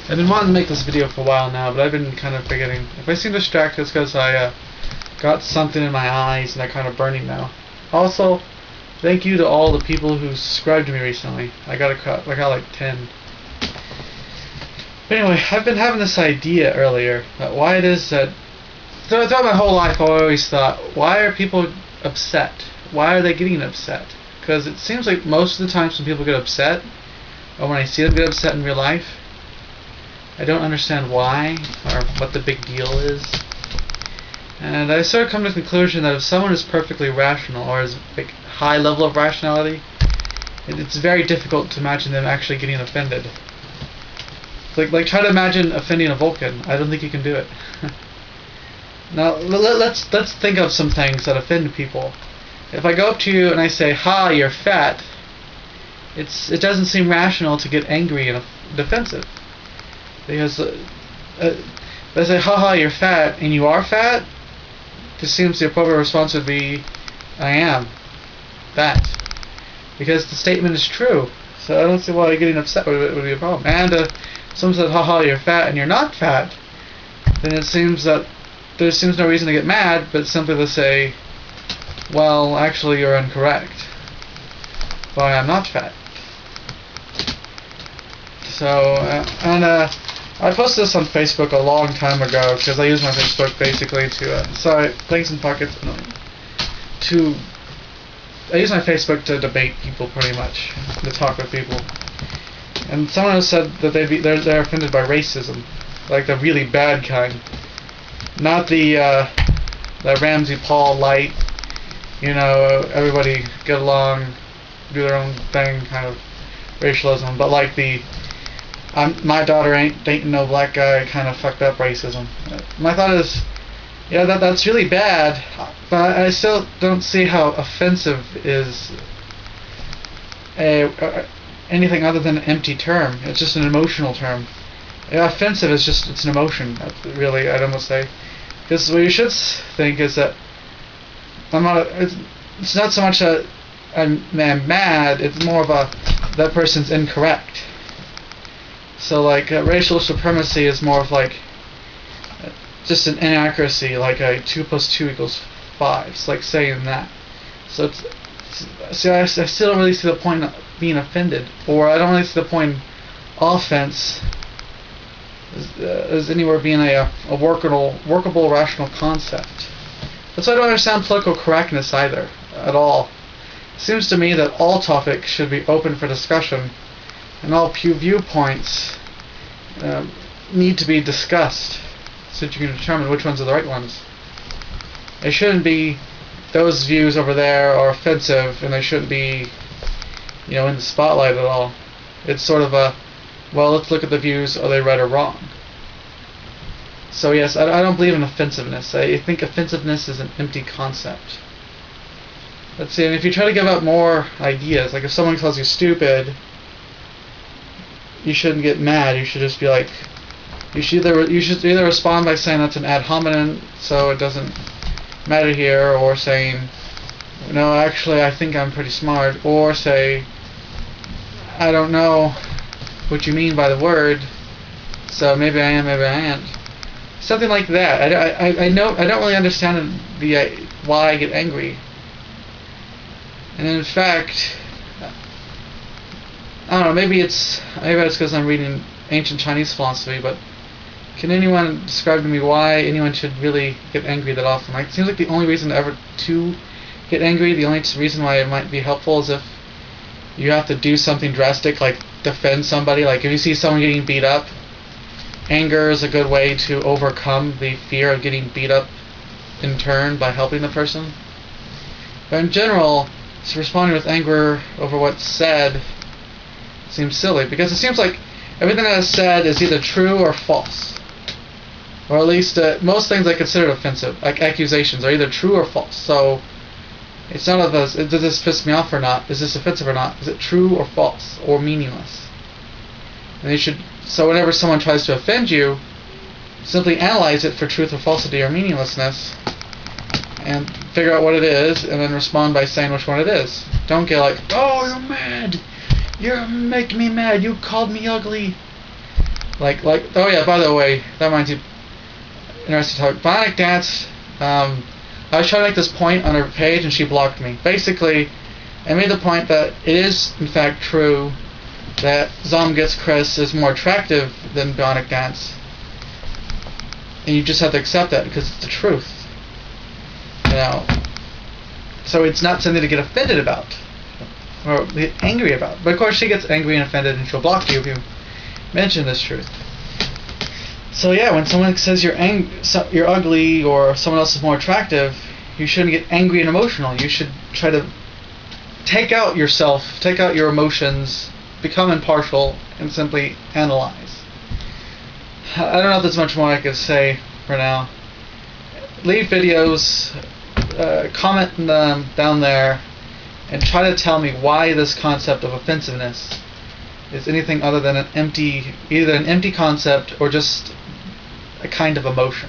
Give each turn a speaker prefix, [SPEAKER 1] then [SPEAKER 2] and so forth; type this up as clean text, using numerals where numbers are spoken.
[SPEAKER 1] I've been wanting to make this video for a while now, but I've been kind of forgetting. If I seem distracted, it's because I got something in my eyes and they're kind of burning now. Also, thank you to all the people who subscribed to me recently. I got like 10. But anyway, I've been having this idea earlier that why it is that throughout my whole life I always thought, why are people upset? Why are they getting upset? Because it seems like most of the times when people get upset, or when I see them get upset in real life, I don't understand why or what the big deal is. And I sort of come to the conclusion that if someone is perfectly rational or has a high level of rationality, it's very difficult to imagine them actually getting offended. Like try to imagine offending a Vulcan. I don't think you can do it. Now let's think of some things that offend people. If I go up to you and I say, "Ha, you're fat," it doesn't seem rational to get angry and defensive. Because if I say, "Ha, you're fat," and you are fat, it seems the appropriate response would be, "I am fat," because the statement is true. So I don't see why getting upset would be a problem. And if someone says, "Ha, you're fat," and you're not fat, then it seems that there seems no reason to get mad, but simply to say, "Well, actually, you're incorrect. Why, I'm not fat." So, I posted this on Facebook a long time ago because I use my Facebook basically to sorry, links and pockets. No, I use my Facebook to debate people pretty much, to talk with people. And someone has said that they're offended by racism, like the really bad kind, not the Ramsey Paul light, everybody get along, do their own thing kind of racialism, but like the my daughter ain't dating no black guy kind of fucked up racism. My thought is, yeah, that's really bad, but I still don't see how offensive is anything other than an empty term. It's just an emotional term. Offensive is it's an emotion, really, I'd almost say. Because what you should think is that it's not so much that I'm mad, it's more of that person's incorrect. So like racial supremacy is more of like just an inaccuracy, like a 2 + 2 = 5. It's like saying that. So I still don't really see the point of being offended, or I don't really see the point in offense as anywhere being a workable rational concept. That's why I don't understand political correctness either, at all. It seems to me that all topics should be open for discussion, and all viewpoints need to be discussed so that you can determine which ones are the right ones. It shouldn't be those views over there are offensive and they shouldn't be in the spotlight at all. It's sort of well, let's look at the views, are they right or wrong? So yes, I don't believe in offensiveness. I think offensiveness is an empty concept. Let's see, and if you try to give out more ideas, like if someone calls you stupid, you shouldn't get mad. You should just be like, you should either respond by saying that's an ad hominem, so it doesn't matter here, or saying, no, actually I think I'm pretty smart, or say, I don't know what you mean by the word, so maybe I am, maybe I ain't. Something like that. I don't really understand why I get angry. And in fact, I don't know, maybe it's because I'm reading ancient Chinese philosophy, but can anyone describe to me why anyone should really get angry that often? Like, it seems like the only reason to get angry, the only reason why it might be helpful is if you have to do something drastic, like defend somebody. Like if you see someone getting beat up, anger is a good way to overcome the fear of getting beat up in turn by helping the person. But in general, just responding with anger over what's said seems silly, because it seems like everything that is said is either true or false, or at least most things I consider offensive, like accusations, are either true or false. So it's not of us, does this piss me off or not, is this offensive or not, is it true or false or meaningless? And so whenever someone tries to offend you, simply analyze it for truth or falsity or meaninglessness and figure out what it is, and then respond by saying which one it is. Don't get like, oh, you're mad, you're making me mad, you called me ugly. Oh yeah, by the way, that reminds you, interesting topic. Bionic Dance, I was trying to make this point on her page and she blocked me. Basically, I made the point that it is in fact true that Zom Gets Chris is more attractive than Bionic Dance. And you just have to accept that because it's the truth. You know. So it's not something to get offended about or get angry about. But of course she gets angry and offended and she'll block you if you mention this truth. So yeah, when someone says you're ugly or someone else is more attractive, you shouldn't get angry and emotional. You should try to take out yourself, take out your emotions, become impartial, and simply analyze. I don't know if there's much more I could say for now. Leave videos, comment them down there, and try to tell me why this concept of offensiveness is anything other than either an empty concept or just a kind of emotion.